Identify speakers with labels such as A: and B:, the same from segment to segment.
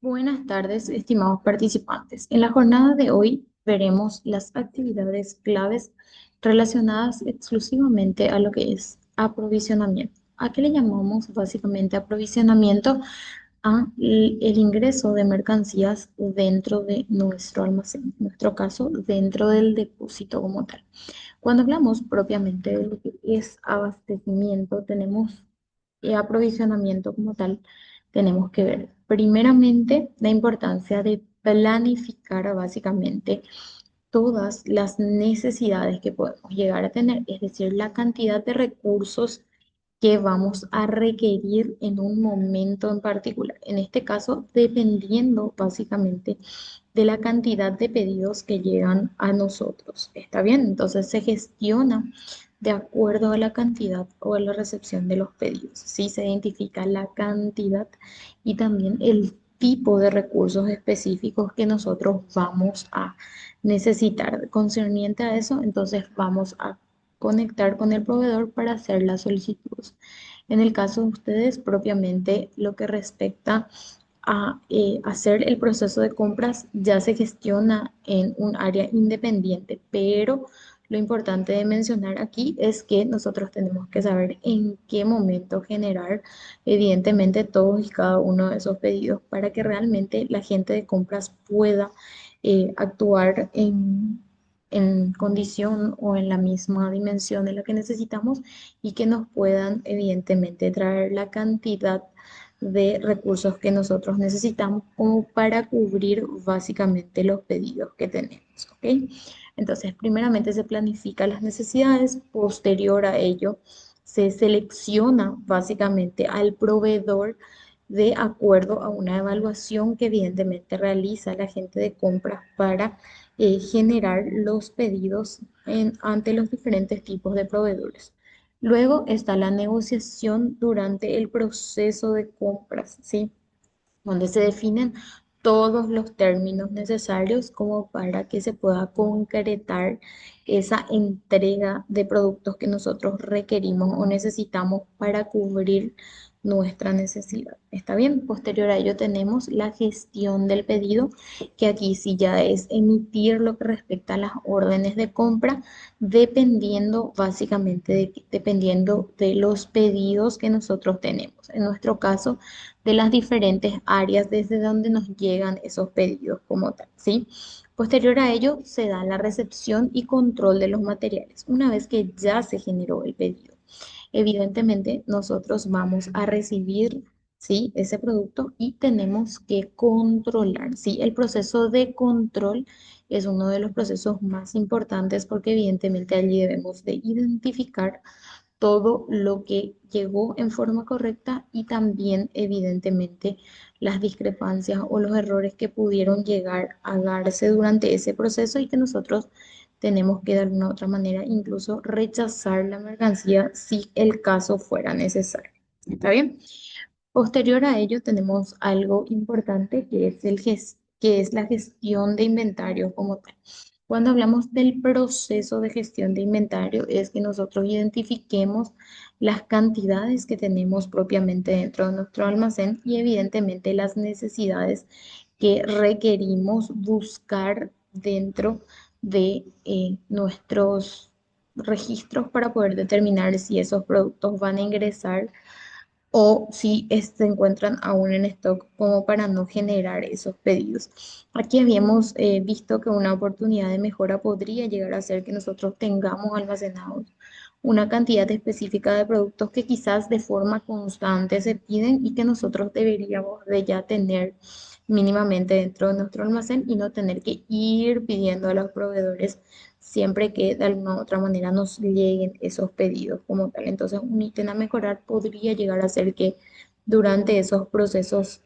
A: Buenas tardes, estimados participantes. En la jornada de hoy veremos las actividades claves relacionadas exclusivamente a lo que es aprovisionamiento. ¿A qué le llamamos básicamente aprovisionamiento? El ingreso de mercancías dentro de nuestro almacén, en nuestro caso, dentro del depósito como tal. Cuando hablamos propiamente de lo que es abastecimiento, tenemos aprovisionamiento como tal, tenemos que ver primeramente la importancia de planificar básicamente todas las necesidades que podemos llegar a tener, es decir, la cantidad de recursos que vamos a requerir en un momento en particular. En este caso, dependiendo básicamente de la cantidad de pedidos que llegan a nosotros. ¿Está bien? Entonces se gestiona de acuerdo a la cantidad o a la recepción de los pedidos. Sí, se identifica la cantidad y también el tipo de recursos específicos que nosotros vamos a necesitar. Concerniente a eso, entonces vamos a conectar con el proveedor para hacer las solicitudes. En el caso de ustedes, propiamente lo que respecta a hacer el proceso de compras ya se gestiona en un área independiente, pero lo importante de mencionar aquí es que nosotros tenemos que saber en qué momento generar, evidentemente, todos y cada uno de esos pedidos para que realmente la gente de compras pueda actuar en condición o en la misma dimensión de la que necesitamos y que nos puedan, evidentemente, traer la cantidad de recursos que nosotros necesitamos como para cubrir básicamente los pedidos que tenemos, ¿ok? Entonces, primeramente se planifica las necesidades, posterior a ello se selecciona básicamente al proveedor de acuerdo a una evaluación que evidentemente realiza la gente de compras para generar los pedidos ante los diferentes tipos de proveedores. Luego está la negociación durante el proceso de compras, ¿sí? Donde se definen todos los términos necesarios como para que se pueda concretar esa entrega de productos que nosotros requerimos o necesitamos para cubrir nuestra necesidad. ¿Está bien? Posterior a ello tenemos la gestión del pedido, que aquí sí ya es emitir lo que respecta a las órdenes de compra, dependiendo básicamente dependiendo de los pedidos que nosotros tenemos. En nuestro caso, de las diferentes áreas desde donde nos llegan esos pedidos como tal, ¿sí? Posterior a ello se da la recepción y control de los materiales. Una vez que ya se generó el pedido, evidentemente nosotros vamos a recibir, ¿sí?, ese producto y tenemos que controlar, ¿sí? El proceso de control es uno de los procesos más importantes porque evidentemente allí debemos de identificar todo lo que llegó en forma correcta y también evidentemente las discrepancias o los errores que pudieron llegar a darse durante ese proceso y que nosotros tenemos que de alguna u otra manera incluso rechazar la mercancía si el caso fuera necesario. ¿Está bien? Posterior a ello tenemos algo importante que es que es la gestión de inventario como tal. Cuando hablamos del proceso de gestión de inventario es que nosotros identifiquemos las cantidades que tenemos propiamente dentro de nuestro almacén y evidentemente las necesidades que requerimos buscar dentro de nuestros registros para poder determinar si esos productos van a ingresar o si se encuentran aún en stock como para no generar esos pedidos. Aquí habíamos visto que una oportunidad de mejora podría llegar a ser que nosotros tengamos almacenados una cantidad específica de productos que quizás de forma constante se piden y que nosotros deberíamos de ya tener mínimamente dentro de nuestro almacén y no tener que ir pidiendo a los proveedores siempre que de alguna u otra manera nos lleguen esos pedidos como tal. Entonces, un ítem a mejorar podría llegar a ser que durante esos procesos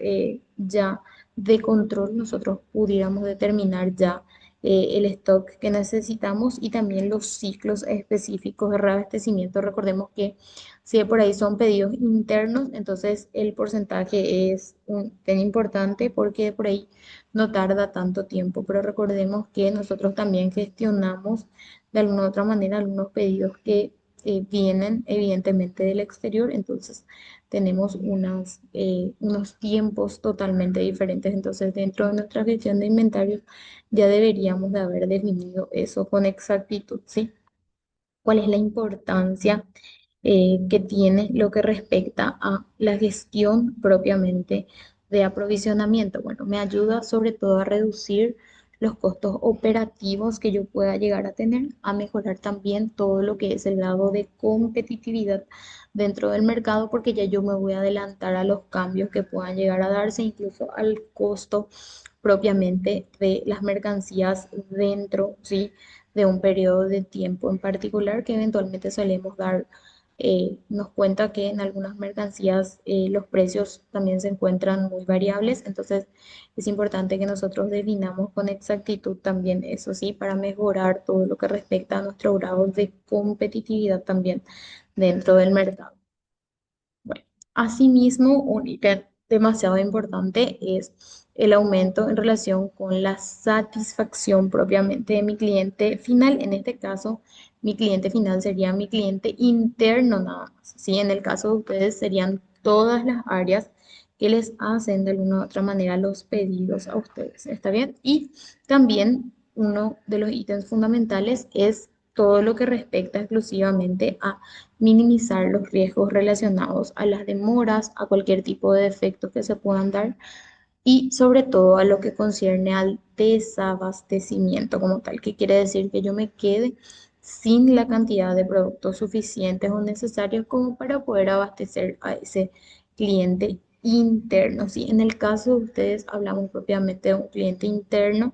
A: ya de control nosotros pudiéramos determinar ya el stock que necesitamos y también los ciclos específicos de reabastecimiento. Recordemos que si de por ahí son pedidos internos, entonces el porcentaje es tan importante porque de por ahí no tarda tanto tiempo, pero recordemos que nosotros también gestionamos de alguna u otra manera algunos pedidos que vienen evidentemente del exterior, entonces tenemos unos tiempos totalmente diferentes. Entonces, dentro de nuestra gestión de inventarios ya deberíamos de haber definido eso con exactitud, ¿sí? ¿Cuál es la importancia que tiene lo que respecta a la gestión propiamente de aprovisionamiento? Bueno, me ayuda sobre todo a reducir los costos operativos que yo pueda llegar a tener, a mejorar también todo lo que es el grado de competitividad dentro del mercado, porque ya yo me voy a adelantar a los cambios que puedan llegar a darse, incluso al costo propiamente de las mercancías dentro, ¿sí? de un periodo de tiempo en particular que eventualmente solemos dar. Nos cuenta que en algunas mercancías los precios también se encuentran muy variables, entonces es importante que nosotros definamos con exactitud también eso, sí, para mejorar todo lo que respecta a nuestro grado de competitividad también dentro del mercado. Bueno, asimismo, un ítem demasiado importante es el aumento en relación con la satisfacción propiamente de mi cliente final. En este caso, mi cliente final sería mi cliente interno nada más. ¿Sí? En el caso de ustedes serían todas las áreas que les hacen de alguna u otra manera los pedidos a ustedes. ¿Está bien? Y también uno de los ítems fundamentales es todo lo que respecta exclusivamente a minimizar los riesgos relacionados a las demoras, a cualquier tipo de defectos que se puedan dar y sobre todo a lo que concierne al desabastecimiento como tal, que quiere decir que yo me quede sin la cantidad de productos suficientes o necesarios como para poder abastecer a ese cliente interno. Si en el caso de ustedes hablamos propiamente de un cliente interno,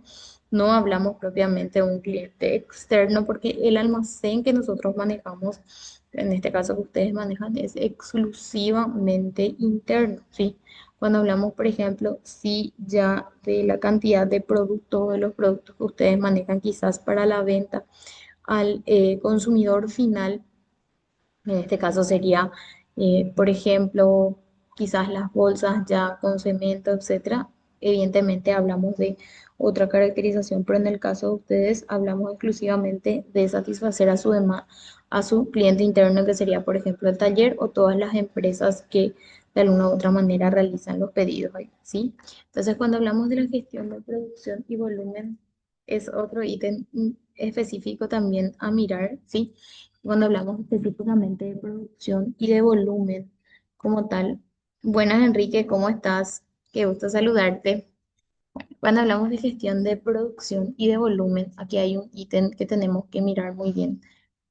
A: no hablamos propiamente de un cliente externo, porque el almacén que nosotros manejamos, en este caso que ustedes manejan, es exclusivamente interno, ¿sí? Cuando hablamos, por ejemplo, sí ya de la cantidad de productos, de los productos que ustedes manejan quizás para la venta al consumidor final, en este caso sería, por ejemplo, quizás las bolsas ya con cemento, etcétera. Evidentemente hablamos de otra caracterización, pero en el caso de ustedes hablamos exclusivamente de satisfacer a a su cliente interno, que sería, por ejemplo, el taller o todas las empresas que de alguna u otra manera realizan los pedidos ahí, ¿sí? Entonces, cuando hablamos de la gestión de producción y volumen, es otro ítem específico también a mirar, ¿sí? Cuando hablamos específicamente de producción y de volumen como tal. Buenas, Enrique, ¿cómo estás? Qué gusto saludarte. Cuando hablamos de gestión de producción y de volumen, aquí hay un ítem que tenemos que mirar muy bien,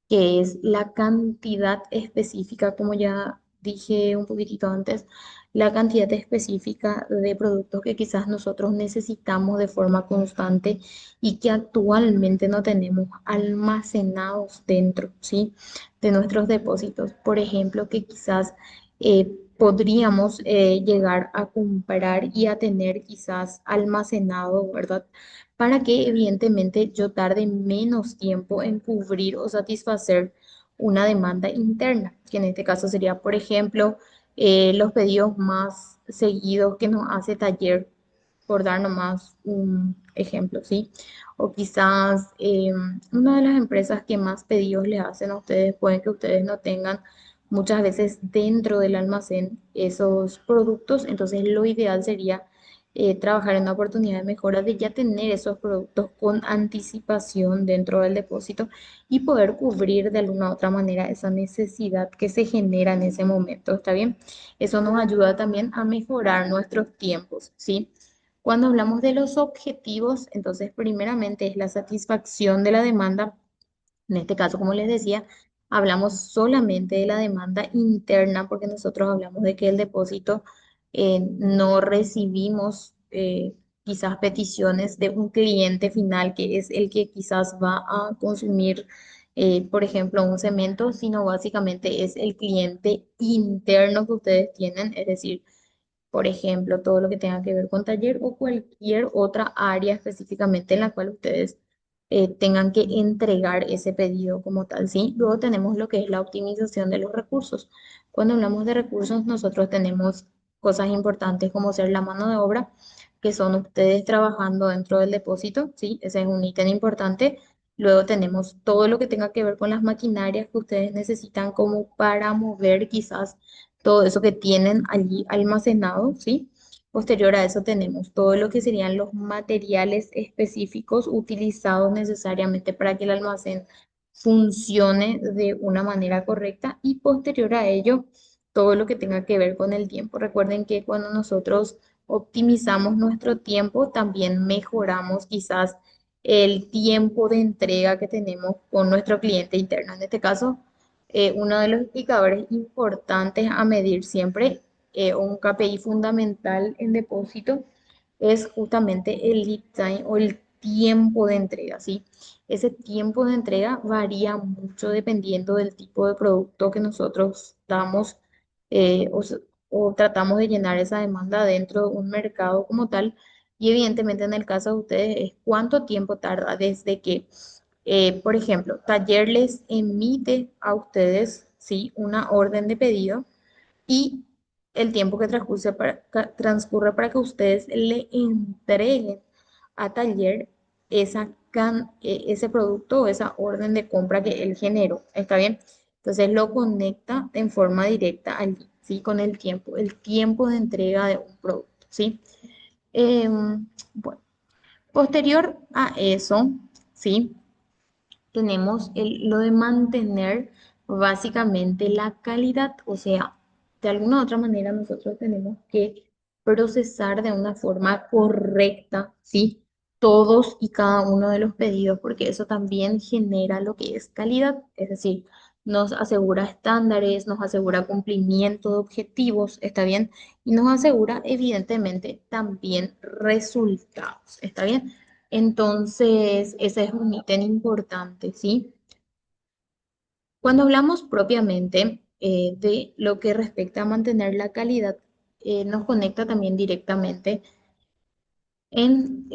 A: que es la cantidad específica, como ya dije un poquitito antes, la cantidad específica de productos que quizás nosotros necesitamos de forma constante y que actualmente no tenemos almacenados dentro, ¿sí? de nuestros depósitos. Por ejemplo, que quizás podríamos llegar a comprar y a tener quizás almacenado, ¿verdad? Para que evidentemente yo tarde menos tiempo en cubrir o satisfacer una demanda interna, que en este caso sería, por ejemplo, los pedidos más seguidos que nos hace Taller, por dar nomás un ejemplo, ¿sí? O quizás una de las empresas que más pedidos le hacen a ustedes, pueden que ustedes no tengan muchas veces dentro del almacén esos productos, entonces lo ideal sería trabajar en una oportunidad de mejora de ya tener esos productos con anticipación dentro del depósito y poder cubrir de alguna u otra manera esa necesidad que se genera en ese momento. ¿Está bien? Eso nos ayuda también a mejorar nuestros tiempos, ¿sí? Cuando hablamos de los objetivos, entonces primeramente es la satisfacción de la demanda. En este caso, como les decía, hablamos solamente de la demanda interna porque nosotros hablamos de que el depósito no recibimos quizás peticiones de un cliente final que es el que quizás va a consumir, por ejemplo, un cemento, sino básicamente es el cliente interno que ustedes tienen, es decir, por ejemplo, todo lo que tenga que ver con taller o cualquier otra área específicamente en la cual ustedes tengan que entregar ese pedido como tal, ¿sí? Luego tenemos lo que es la optimización de los recursos. Cuando hablamos de recursos, nosotros tenemos cosas importantes como ser la mano de obra, que son ustedes trabajando dentro del depósito, ¿sí? Ese es un ítem importante. Luego tenemos todo lo que tenga que ver con las maquinarias que ustedes necesitan como para mover quizás todo eso que tienen allí almacenado, ¿sí? Posterior a eso tenemos todo lo que serían los materiales específicos utilizados necesariamente para que el almacén funcione de una manera correcta y posterior a ello todo lo que tenga que ver con el tiempo. Recuerden que cuando nosotros optimizamos nuestro tiempo, también mejoramos quizás el tiempo de entrega que tenemos con nuestro cliente interno. En este caso, uno de los indicadores importantes a medir siempre, un KPI fundamental en depósito, es justamente el lead time o el tiempo de entrega, ¿sí? Ese tiempo de entrega varía mucho dependiendo del tipo de producto que nosotros damos o tratamos de llenar esa demanda dentro de un mercado como tal. Y evidentemente en el caso de ustedes es cuánto tiempo tarda desde que, por ejemplo, Taller les emite a ustedes, ¿sí? Una orden de pedido y el tiempo que transcurre para que ustedes le entreguen a Taller ese producto o esa orden de compra que él generó. ¿Está bien? Entonces lo conecta en forma directa allí, ¿sí? Con el tiempo de entrega de un producto, ¿sí? Bueno, posterior a eso, ¿sí? Tenemos lo de mantener básicamente la calidad, o sea, de alguna u otra manera nosotros tenemos que procesar de una forma correcta, ¿sí? Todos y cada uno de los pedidos, porque eso también genera lo que es calidad, es decir, nos asegura estándares, nos asegura cumplimiento de objetivos, ¿está bien? Y nos asegura evidentemente también resultados, ¿está bien? Entonces, ese es un ítem importante, ¿sí? Cuando hablamos propiamente de lo que respecta a mantener la calidad, nos conecta también directamente en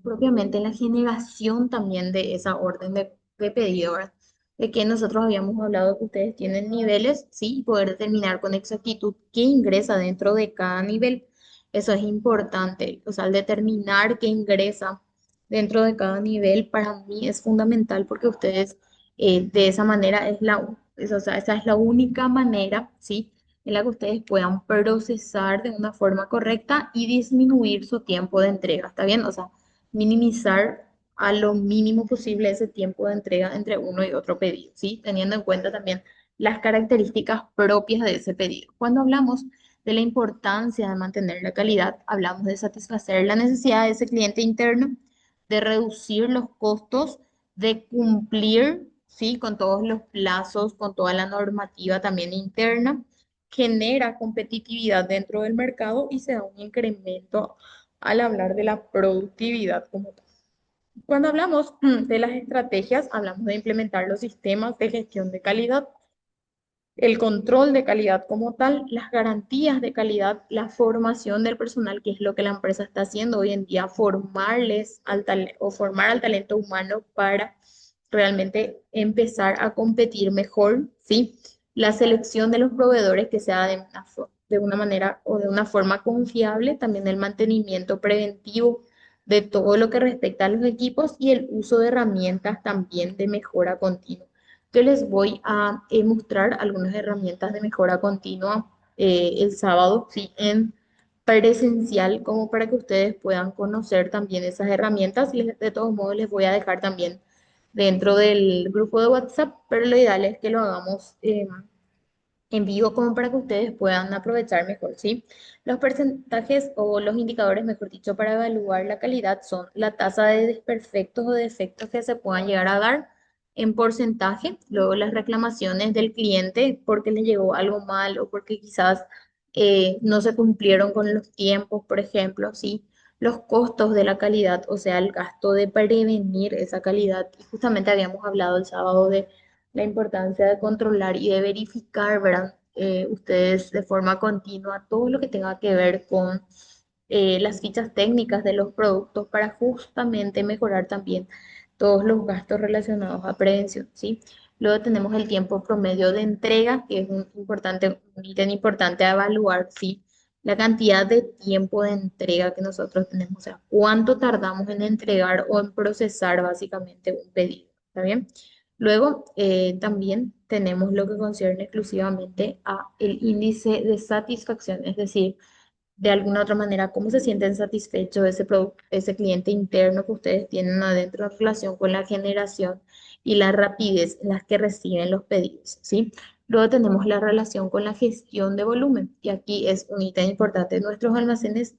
A: propiamente en la generación también de esa orden de pedido, ¿verdad? De que nosotros habíamos hablado que ustedes tienen niveles, sí, y poder determinar con exactitud qué ingresa dentro de cada nivel. Eso es importante, o sea, al determinar qué ingresa dentro de cada nivel para mí es fundamental porque ustedes de esa manera o sea, esa es la única manera, ¿sí? En la que ustedes puedan procesar de una forma correcta y disminuir su tiempo de entrega, ¿está bien? O sea, minimizar a lo mínimo posible ese tiempo de entrega entre uno y otro pedido, ¿sí? Teniendo en cuenta también las características propias de ese pedido. Cuando hablamos de la importancia de mantener la calidad, hablamos de satisfacer la necesidad de ese cliente interno, de reducir los costos, de cumplir, ¿sí? Con todos los plazos, con toda la normativa también interna, genera competitividad dentro del mercado y se da un incremento al hablar de la productividad como tal. Cuando hablamos de las estrategias, hablamos de implementar los sistemas de gestión de calidad, el control de calidad como tal, las garantías de calidad, la formación del personal, que es lo que la empresa está haciendo hoy en día, formar al talento humano para realmente empezar a competir mejor, ¿sí? La selección de los proveedores que sea de una manera o de una forma confiable, también el mantenimiento preventivo de todo lo que respecta a los equipos y el uso de herramientas también de mejora continua. Yo les voy a mostrar algunas herramientas de mejora continua el sábado, sí, en presencial, como para que ustedes puedan conocer también esas herramientas. De todos modos, les voy a dejar también dentro del grupo de WhatsApp, pero lo ideal es que lo hagamos en vivo como para que ustedes puedan aprovechar mejor, ¿sí? Los porcentajes o los indicadores, mejor dicho, para evaluar la calidad son la tasa de desperfectos o defectos que se puedan llegar a dar en porcentaje, luego las reclamaciones del cliente porque le llegó algo mal o porque quizás no se cumplieron con los tiempos, por ejemplo, ¿sí? Los costos de la calidad, o sea, el gasto de prevenir esa calidad. Y justamente habíamos hablado el sábado de la importancia de controlar y de verificar, ¿verdad? Ustedes de forma continua todo lo que tenga que ver con las fichas técnicas de los productos para justamente mejorar también todos los gastos relacionados a prevención, ¿sí? Luego tenemos el tiempo promedio de entrega, que es un ítem importante a evaluar, ¿sí? La cantidad de tiempo de entrega que nosotros tenemos, o sea, cuánto tardamos en entregar o en procesar básicamente un pedido. ¿Está bien? Luego, también tenemos lo que concierne exclusivamente a el índice de satisfacción, es decir, de alguna otra manera, cómo se sienten satisfechos ese producto, ese cliente interno que ustedes tienen adentro en relación con la generación y la rapidez en las que reciben los pedidos, ¿sí? Luego tenemos la relación con la gestión de volumen, y aquí es un ítem importante. Nuestros almacenes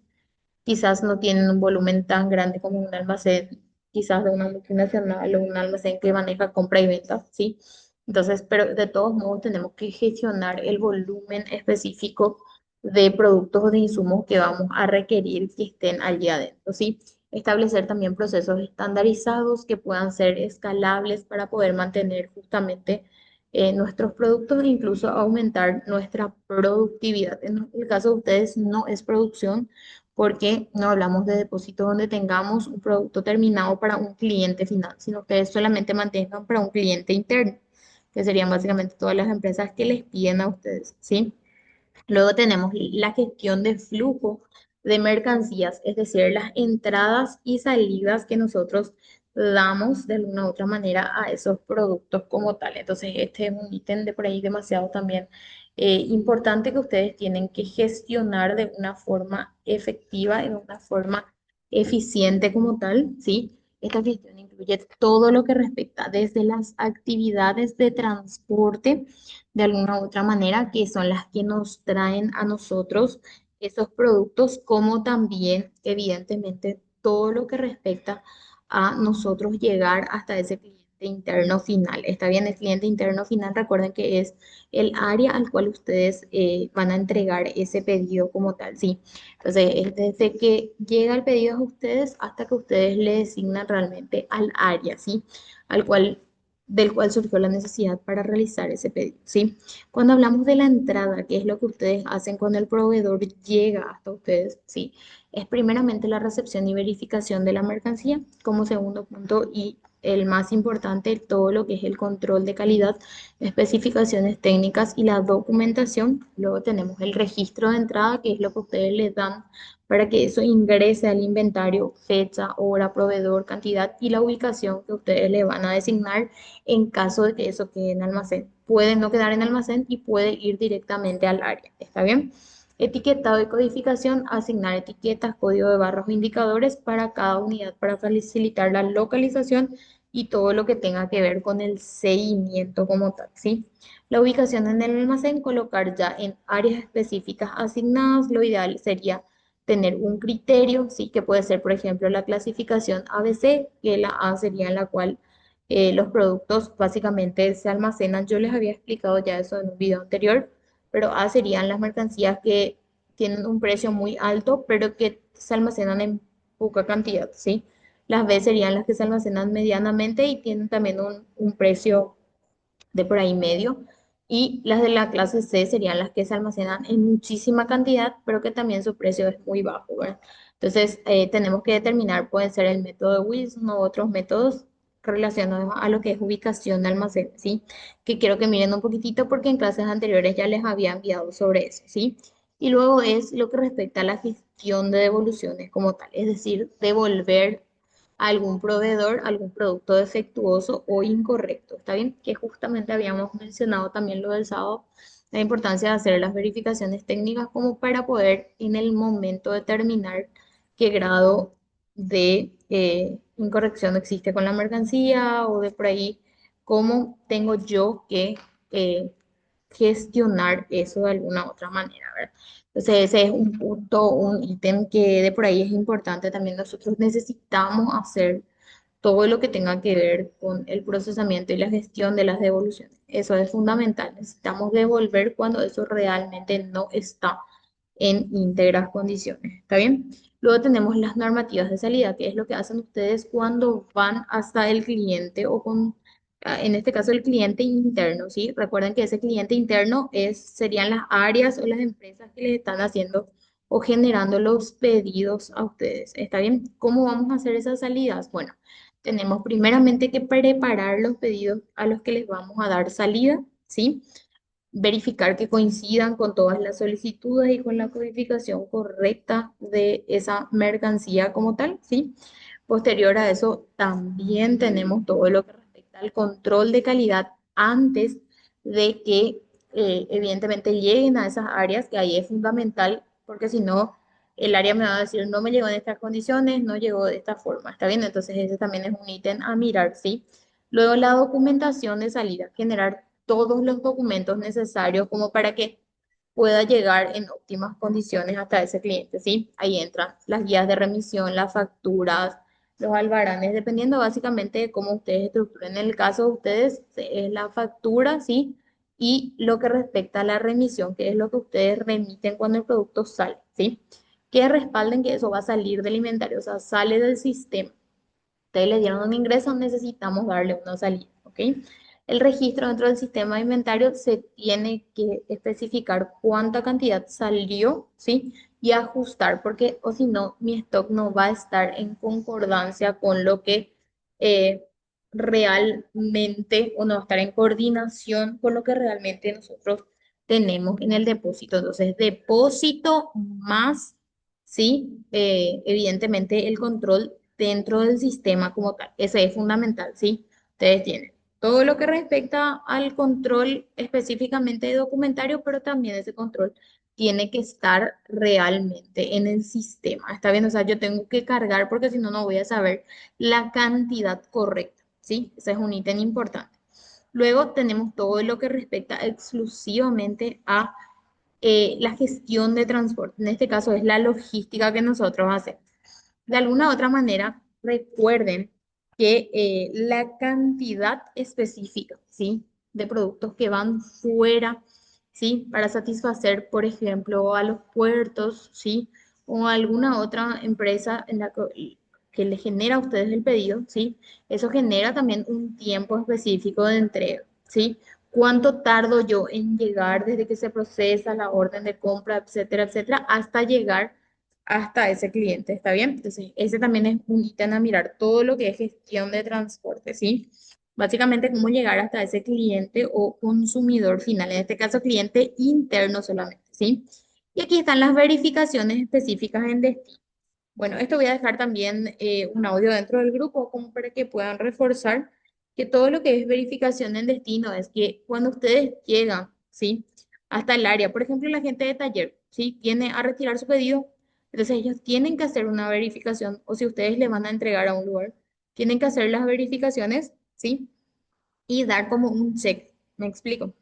A: quizás no tienen un volumen tan grande como un almacén, quizás de una multinacional o un almacén que maneja compra y venta, ¿sí? Entonces, pero de todos modos tenemos que gestionar el volumen específico de productos o de insumos que vamos a requerir que estén allí adentro, ¿sí? Establecer también procesos estandarizados que puedan ser escalables para poder mantener justamente nuestros productos e incluso aumentar nuestra productividad. En el caso de ustedes no es producción, porque no hablamos de depósitos donde tengamos un producto terminado para un cliente final, sino que solamente mantengan para un cliente interno, que serían básicamente todas las empresas que les piden a ustedes, ¿sí? Luego tenemos la gestión de flujo de mercancías, es decir, las entradas y salidas que nosotros damos de alguna u otra manera a esos productos como tal. Entonces, este es un ítem de por ahí demasiado también importante que ustedes tienen que gestionar de una forma efectiva y de una forma eficiente como tal, ¿sí? Esta gestión incluye todo lo que respecta desde las actividades de transporte de alguna u otra manera, que son las que nos traen a nosotros esos productos, como también, evidentemente, todo lo que respecta a nosotros llegar hasta ese cliente interno final. Está bien, el cliente interno final, recuerden que es el área al cual ustedes van a entregar ese pedido como tal, ¿sí? Entonces, es desde que llega el pedido a ustedes hasta que ustedes le designan realmente al área, ¿sí? Al cual del cual surgió la necesidad para realizar ese pedido, ¿sí? Cuando hablamos de la entrada, ¿qué es lo que ustedes hacen cuando el proveedor llega hasta ustedes? ¿Sí? Es primeramente la recepción y verificación de la mercancía, como segundo punto y el más importante, todo lo que es el control de calidad, especificaciones técnicas y la documentación. Luego tenemos el registro de entrada, que es lo que ustedes les dan para que eso ingrese al inventario, fecha, hora, proveedor, cantidad y la ubicación que ustedes le van a designar en caso de que eso quede en almacén. Puede no quedar en almacén y puede ir directamente al área. ¿Está bien? Etiquetado y codificación, asignar etiquetas, código de barras o indicadores para cada unidad para facilitar la localización y todo lo que tenga que ver con el seguimiento como tal, ¿sí? La ubicación en el almacén, colocar ya en áreas específicas asignadas. Lo ideal sería tener un criterio, ¿sí? Que puede ser, por ejemplo, la clasificación ABC, que la A sería en la cual los productos básicamente se almacenan. Yo les había explicado ya eso en un video anterior, pero A serían las mercancías que tienen un precio muy alto, pero que se almacenan en poca cantidad, ¿sí? Las B serían las que se almacenan medianamente y tienen también un precio de por ahí medio. Y las de la clase C serían las que se almacenan en muchísima cantidad, pero que también su precio es muy bajo, ¿verdad? Entonces, tenemos que determinar, puede ser el método de Wilson o otros métodos relacionados a lo que es ubicación de almacén, ¿sí? Que quiero que miren un poquitito porque en clases anteriores ya les había enviado sobre eso, ¿sí? Y luego es lo que respecta a la gestión de devoluciones como tal, es decir, devolver a algún proveedor algún producto defectuoso o incorrecto. ¿Está bien? Que justamente habíamos mencionado también lo del sábado, la importancia de hacer las verificaciones técnicas como para poder en el momento determinar qué grado de incorrección existe con la mercancía o de por ahí cómo tengo yo que eh, gestionar eso de alguna otra manera, ¿verdad? Entonces ese es un punto, un ítem que de por ahí es importante también. Nosotros necesitamos hacer todo lo que tenga que ver con el procesamiento y la gestión de las devoluciones. Eso es fundamental. Necesitamos devolver cuando eso realmente no está en íntegras condiciones. ¿Está bien? Luego tenemos las normativas de salida, que es lo que hacen ustedes cuando van hasta el cliente o con, en este caso, el cliente interno, ¿sí? Recuerden que ese cliente interno serían las áreas o las empresas que les están haciendo o generando los pedidos a ustedes. ¿Está bien? ¿Cómo vamos a hacer esas salidas? Bueno, tenemos primeramente que preparar los pedidos a los que les vamos a dar salida, ¿sí? Verificar que coincidan con todas las solicitudes y con la codificación correcta de esa mercancía como tal, ¿sí? Posterior a eso, también tenemos todo lo que respecta respecta al control de calidad antes de que evidentemente lleguen a esas áreas, que ahí es fundamental, porque si no, el área me va a decir, no me llegó en estas condiciones, no llegó de esta forma, ¿está bien? Entonces ese también es un ítem a mirar, ¿sí? Luego la documentación de salida, generar todos los documentos necesarios como para que pueda llegar en óptimas condiciones hasta ese cliente, ¿sí? Ahí entran las guías de remisión, las facturas, los albaranes, dependiendo básicamente de cómo ustedes estructuren. En el caso de ustedes, es la factura, ¿sí? Y lo que respecta a la remisión, que es lo que ustedes remiten cuando el producto sale, ¿sí? Que respalden que eso va a salir del inventario, o sea, sale del sistema. Ustedes le dieron un ingreso, necesitamos darle una salida, ¿ok? El registro dentro del sistema de inventario se tiene que especificar cuánta cantidad salió, ¿sí? Y ajustar, porque o si no, mi stock no va a estar en concordancia con lo que eh, realmente, o no va a estar en coordinación con lo que realmente nosotros tenemos en el depósito. Entonces, depósito más, ¿sí? Evidentemente el control dentro del sistema como tal. Ese es fundamental, ¿sí? Ustedes tienen todo lo que respecta al control específicamente de documentario, pero también ese control tiene que estar realmente en el sistema. ¿Está bien? O sea, yo tengo que cargar porque si no, no voy a saber la cantidad correcta, ¿sí? Ese es un ítem importante. Luego tenemos todo lo que respecta exclusivamente a la gestión de transporte. En este caso es la logística que nosotros hacemos. De alguna u otra manera, recuerden que la cantidad específica, ¿sí? De productos que van fuera, ¿sí? Para satisfacer, por ejemplo, a los puertos, ¿sí? O a alguna otra empresa en la que le genera a ustedes el pedido, ¿sí? Eso genera también un tiempo específico de entrega, ¿sí? ¿Cuánto tardo yo en llegar desde que se procesa la orden de compra, etcétera, etcétera, hasta llegar hasta ese cliente? ¿Está bien? Entonces, ese también es un ítem a mirar, todo lo que es gestión de transporte, ¿sí? Básicamente, cómo llegar hasta ese cliente o consumidor final, en este caso, cliente interno solamente, ¿sí? Y aquí están las verificaciones específicas en destino. Bueno, esto voy a dejar también un audio dentro del grupo como para que puedan reforzar que todo lo que es verificación en destino es que cuando ustedes llegan, ¿sí? Hasta el área, por ejemplo, la gente de taller, ¿sí? Tiene a retirar su pedido, entonces ellos tienen que hacer una verificación o si ustedes le van a entregar a un lugar, tienen que hacer las verificaciones, ¿sí? Y dar como un check. ¿Me explico?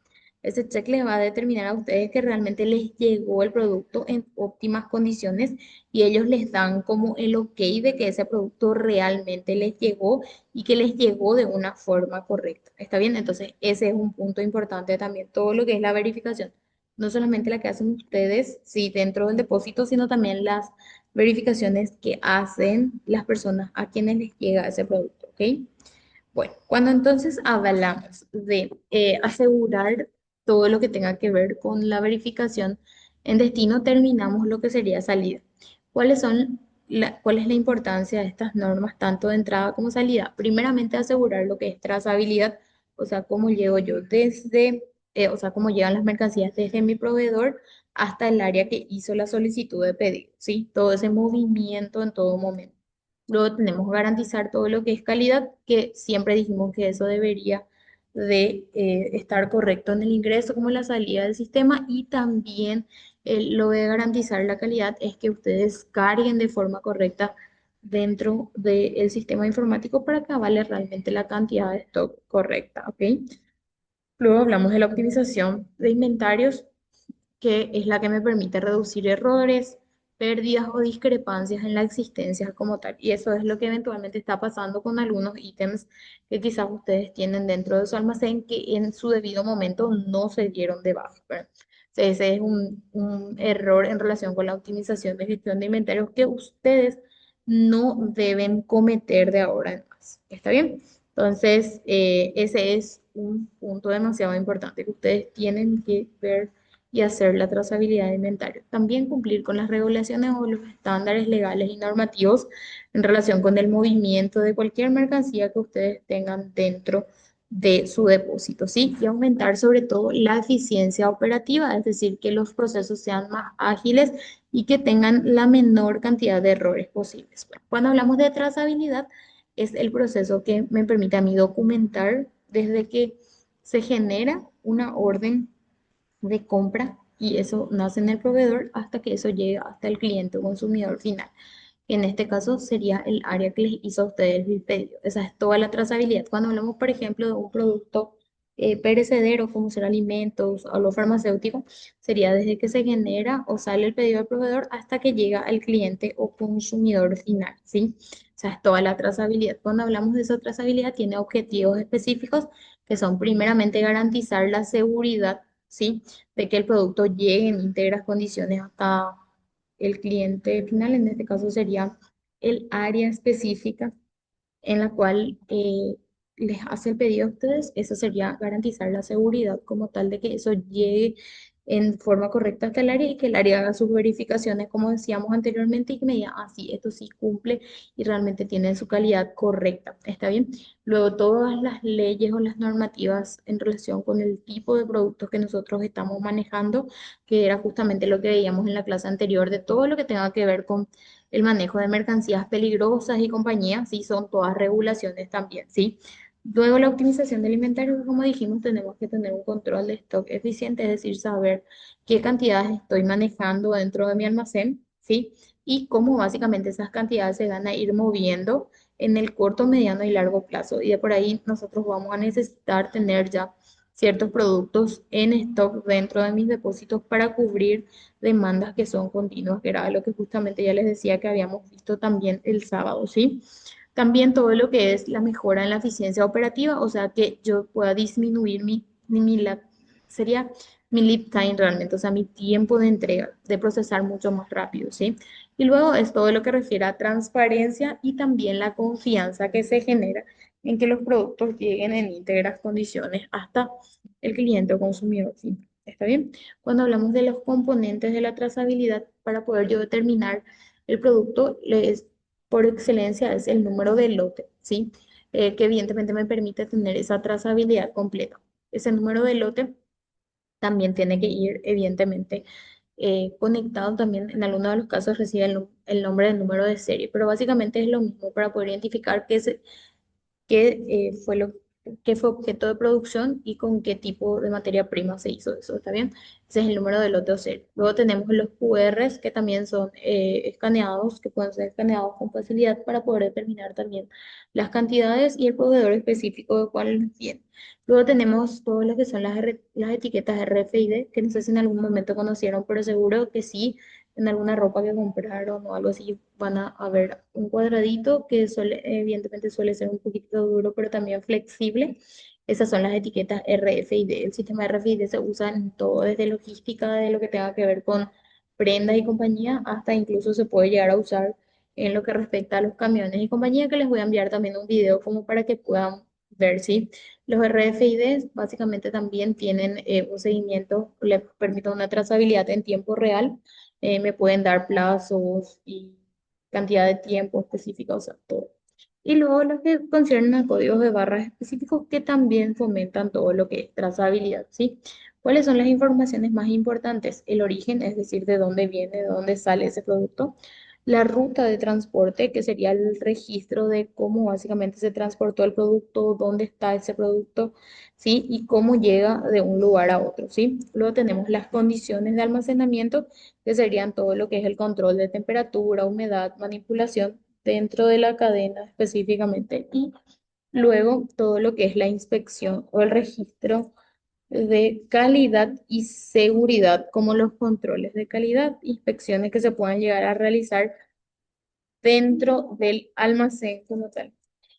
A: Ese check les va a determinar a ustedes que realmente les llegó el producto en óptimas condiciones y ellos les dan como el ok de que ese producto realmente les llegó y que les llegó de una forma correcta. ¿Está bien? Entonces, ese es un punto importante también, todo lo que es la verificación. No solamente la que hacen ustedes, sí, dentro del depósito, sino también las verificaciones que hacen las personas a quienes les llega ese producto, ¿ok? Bueno, cuando entonces hablamos de asegurar todo lo que tenga que ver con la verificación en destino, terminamos lo que sería salida. ¿Cuál es la importancia de estas normas, tanto de entrada como salida? Primeramente, asegurar lo que es trazabilidad, o sea, cómo llego yo o sea, cómo llegan las mercancías desde mi proveedor hasta el área que hizo la solicitud de pedido, ¿sí? Todo ese movimiento en todo momento. Luego tenemos que garantizar todo lo que es calidad, que siempre dijimos que eso debería de estar correcto en el ingreso como en la salida del sistema y también lo de garantizar la calidad es que ustedes carguen de forma correcta dentro del sistema informático para que avale realmente la cantidad de stock correcta, ¿ok? Luego hablamos de la optimización de inventarios que es la que me permite reducir errores, pérdidas o discrepancias en la existencia como tal. Y eso es lo que eventualmente está pasando con algunos ítems que quizás ustedes tienen dentro de su almacén que en su debido momento no se dieron de baja, ¿verdad? Ese es un error en relación con la optimización de gestión de inventarios que ustedes no deben cometer de ahora en más. ¿Está bien? Entonces, ese es un punto demasiado importante que ustedes tienen que ver y hacer la trazabilidad de inventario. También cumplir con las regulaciones o los estándares legales y normativos en relación con el movimiento de cualquier mercancía que ustedes tengan dentro de su depósito, ¿sí? Y aumentar sobre todo la eficiencia operativa, es decir, que los procesos sean más ágiles y que tengan la menor cantidad de errores posibles. Bueno, cuando hablamos de trazabilidad, es el proceso que me permite a mí documentar desde que se genera una orden de compra y eso nace en el proveedor hasta que eso llegue hasta el cliente o consumidor final. En este caso sería el área que les hizo a ustedes el pedido. Esa es toda la trazabilidad. Cuando hablamos, por ejemplo, de un producto perecedero, como ser alimentos o lo farmacéutico, sería desde que se genera o sale el pedido del proveedor hasta que llega al cliente o consumidor final, ¿sí? O sea, es toda la trazabilidad. Cuando hablamos de esa trazabilidad, tiene objetivos específicos que son primeramente garantizar la seguridad, ¿sí? De que el producto llegue en íntegras condiciones hasta el cliente final, en este caso sería el área específica en la cual les hace el pedido a ustedes. Eso sería garantizar la seguridad como tal de que eso llegue en forma correcta hasta el área y que el área haga sus verificaciones, como decíamos anteriormente, y que me diga, ah, sí, esto sí cumple y realmente tiene su calidad correcta. ¿Está bien? Luego, todas las leyes o las normativas en relación con el tipo de productos que nosotros estamos manejando, que era justamente lo que veíamos en la clase anterior, de todo lo que tenga que ver con el manejo de mercancías peligrosas y compañía, sí, son todas regulaciones también, ¿sí? Luego la optimización del inventario, como dijimos, tenemos que tener un control de stock eficiente, es decir, saber qué cantidades estoy manejando dentro de mi almacén, ¿sí? Y cómo básicamente esas cantidades se van a ir moviendo en el corto, mediano y largo plazo. Y de por ahí nosotros vamos a necesitar tener ya ciertos productos en stock dentro de mis depósitos para cubrir demandas que son continuas, que era lo que justamente ya les decía que habíamos visto también el sábado, ¿sí? También todo lo que es la mejora en la eficiencia operativa, o sea, que yo pueda disminuir sería mi lead time realmente, o sea, mi tiempo de entrega, de procesar mucho más rápido, ¿sí? Y luego es todo lo que refiere a transparencia y también la confianza que se genera en que los productos lleguen en íntegras condiciones hasta el cliente o consumidor final. ¿Está bien? Cuando hablamos de los componentes de la trazabilidad, para poder yo determinar el producto, por excelencia es el número de lote, ¿sí? Que evidentemente me permite tener esa trazabilidad completa. Ese número de lote también tiene que ir, evidentemente, conectado también, en algunos de los casos recibe el nombre del número de serie, pero básicamente es lo mismo para poder identificar qué qué fue objeto de producción y con qué tipo de materia prima se hizo eso, ¿está bien? Ese es el número de lote o serie. Luego tenemos los QRs que también son escaneados, que pueden ser escaneados con facilidad para poder determinar también las cantidades y el proveedor específico de cuál viene. Luego tenemos todo lo que son las etiquetas RFID, que no sé si en algún momento conocieron, pero seguro que sí, en alguna ropa que compraron o algo así, van a ver un cuadradito que evidentemente suele ser un poquito duro, pero también flexible. Esas son las etiquetas RFID. El sistema RFID se usa en todo, desde logística, de lo que tenga que ver con prendas y compañía, hasta incluso se puede llegar a usar en lo que respecta a los camiones y compañía, que les voy a enviar también un video como para que puedan ver, ¿sí? Los RFID básicamente también tienen un seguimiento, les permite una trazabilidad en tiempo real, me pueden dar plazos y cantidad de tiempo específica, o sea, todo. Y luego los que conciernen a códigos de barras específicos que también fomentan todo lo que es trazabilidad, ¿sí? ¿Cuáles son las informaciones más importantes? El origen, es decir, de dónde viene, de dónde sale ese producto. La ruta de transporte, que sería el registro de cómo básicamente se transportó el producto, dónde está ese producto, ¿sí? Y cómo llega de un lugar a otro, ¿sí? Luego tenemos las condiciones de almacenamiento, que serían todo lo que es el control de temperatura, humedad, manipulación dentro de la cadena específicamente, y luego todo lo que es la inspección o el registro de calidad y seguridad, como los controles de calidad, inspecciones que se puedan llegar a realizar dentro del almacén como tal.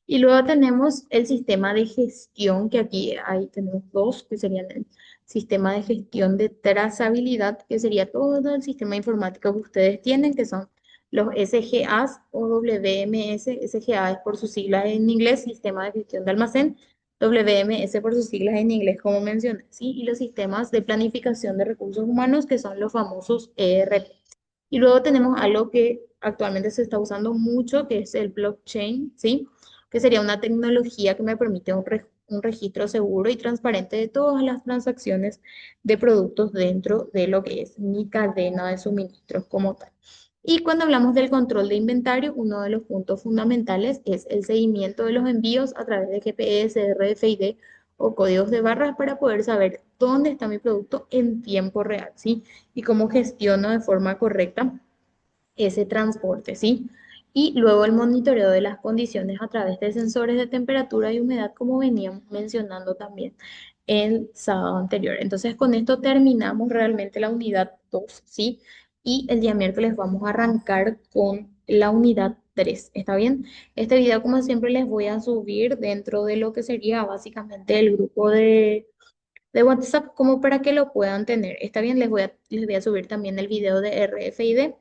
A: Y luego tenemos el sistema de gestión, que aquí ahí tenemos dos, que serían el sistema de gestión de trazabilidad, que sería todo el sistema informático que ustedes tienen, que son los SGAs o WMS. SGA es por sus siglas en inglés, Sistema de Gestión de Almacén, WMS por sus siglas en inglés, como mencioné, ¿sí? Y los sistemas de planificación de recursos humanos, que son los famosos ERP. Y luego tenemos algo que actualmente se está usando mucho, que es el blockchain, ¿sí? Que sería una tecnología que me permite un registro seguro y transparente de todas las transacciones de productos dentro de lo que es mi cadena de suministros como tal. Y cuando hablamos del control de inventario, uno de los puntos fundamentales es el seguimiento de los envíos a través de GPS, RFID o códigos de barras para poder saber dónde está mi producto en tiempo real, ¿sí? Y cómo gestiono de forma correcta ese transporte, ¿sí? Y luego el monitoreo de las condiciones a través de sensores de temperatura y humedad, como veníamos mencionando también el sábado anterior. Entonces, con esto terminamos realmente la unidad 2, ¿sí? Y el día miércoles vamos a arrancar con la unidad 3. ¿Está bien? Este video, como siempre, les voy a subir dentro de lo que sería básicamente el grupo de WhatsApp como para que lo puedan tener. Está bien, les voy a subir también el video de RFID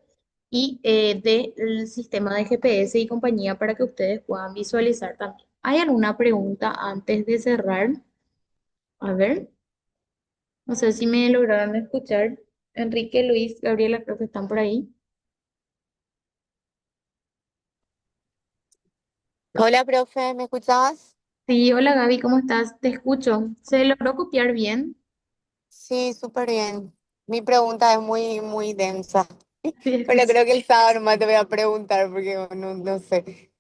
A: y del sistema de GPS y compañía para que ustedes puedan visualizar también. ¿Hay alguna pregunta antes de cerrar? A ver, no sé si me lograron escuchar. Enrique, Luis, Gabriela, creo que están por ahí.
B: Hola, profe, ¿me escuchabas?
A: Sí, hola Gaby, ¿cómo estás? Te escucho. ¿Se logró copiar bien?
B: Sí, súper bien. Mi pregunta es muy densa,
A: Sí,
B: pero
A: escuché.
B: creo que el sábado nomás te voy a preguntar porque no sé.